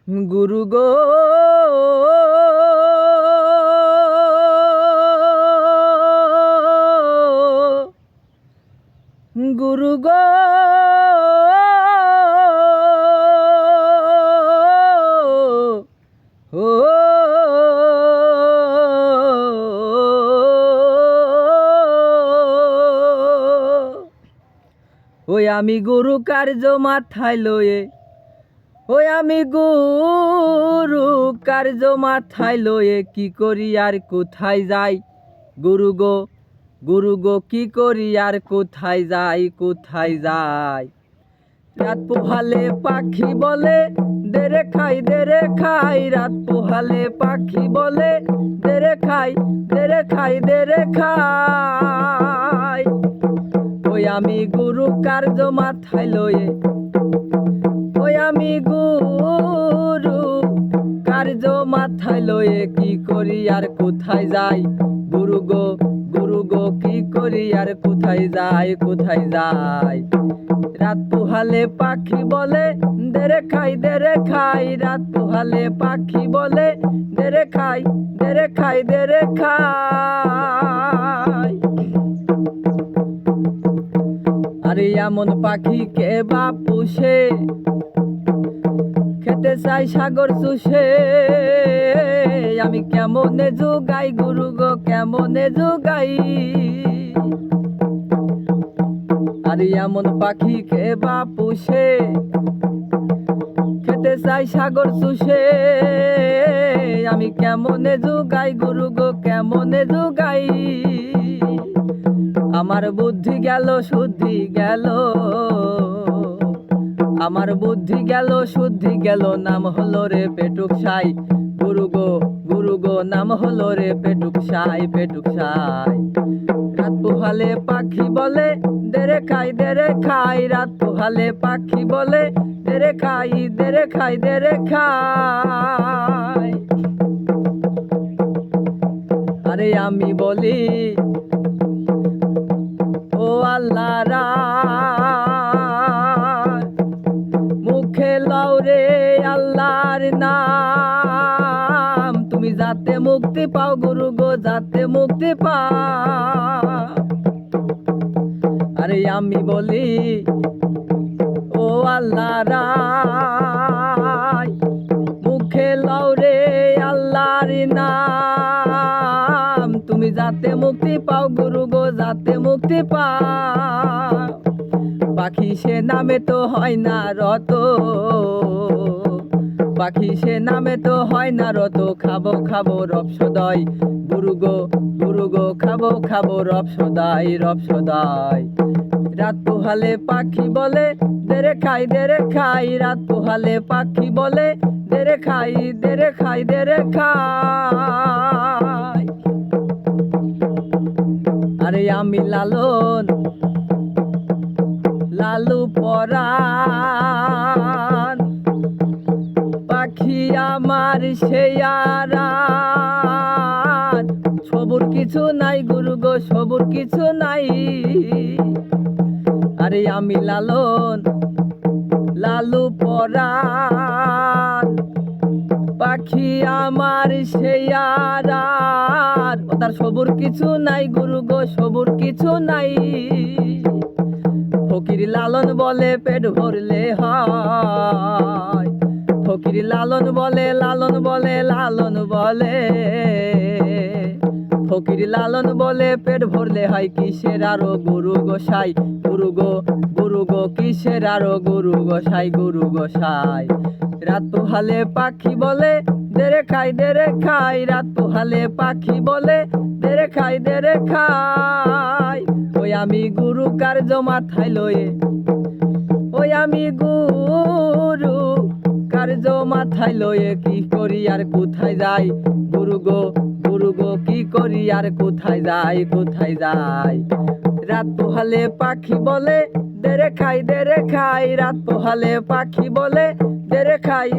গুরু গো গুরু গো ওই আমি গুরু কার্য মাথায় লয়ে ওই আমি গুরু কার্য মাথায় লয়ে কি করি আর কোথায় যাই গুরু গো কি করি আর কোথায় যাই রাত পোহালে পাখি বলে দেরে খাই রাত পোহালে পাখি বলে দেরে খাই ওই আমি গুরু কার্য মাথায় লয়ে ওই আমি গুরু কার্য মাথায় লয়ে কি করি আর কোথায় যাই গুরু গো কি করি আর কোথায় যাই রাত পোহালে পাখি বলে দেরে খাই রাত পোহালে পাখি বলে দেরে খাই আরে এমন পাখি কে বা পুষে খেতে চাই সাগর চুষে আমি কেমনে যোগাই গুরু গো কেমনে যোগাই আরে এমন পাখি কে বা পুষে খেতে চাই সাগর চুষে আমি কেমনে যোগাই গুরু গো কেমনে যোগাই আমার বুদ্ধি গেল শুদ্ধি গেল আমার বুদ্ধি গেল শুদ্ধি গেল নাম হলো রে পেটুক সাই গুরু গো নাম হলো রে পেটুক সাই রাত পোহালে পাখি বলে দেরে খাই রাত পোহালে পাখি বলে দেরে খাই আরে আমি বলি ও আল্লাহ রা মুখে লাও রে আল্লাহর নাম তুমি যাতে মুক্তি পাও গুরু গো যাতে মুক্তি পাও আরে আমি বলি ও আল্লাহ রাই মুখে লাও রে আল্লাহর নাম তুমি যাতে মুক্তি পাও গুরু গো যাতে মুক্তি পাও পাখি সে নামে তো হয় না রত পাখি সে নামে তো হয় না রত খাবো রপসদাই গুরু গো খাবো রপসদাই রাত পোহালে পাখি বলে দেরে খাই রাত পোহালে পাখি বলে দেরে খাই আরে আমি লালু পরাণ পাখি আমার সেয়ারান সবুর কিছু নাই গুরু গো সবুর কিছু নাই আরে আমি লালু পরাণ পাখি আমার সেয়ারান ও তার সবুর কিছু নাই গুরু গো সবুর কিছু নাই ফকির লালন বলে পেট ভরলে হয় ফকির লালন বলে ফকির লালন বলে পেট ভরলে হয় কিসের আরো গুরু গোসাই গুরু গো কিসের আরো গুরু গোসাই রাত পোহালে পাখি বলে দেরে খাই রাত পোহালে পাখি বলে দেরে খাই ওই আমি গুরু কার্য মাথায় লয়ে ওই আমি গুরু কার্য মাথায় লয়ে কি করি আর কোথায় যাই গুরু গো কি করি আর কোথায় যাই রাত পোহালে পাখি বলে দেরে খাই রাত পোহালে পাখি বলে দেরে খাই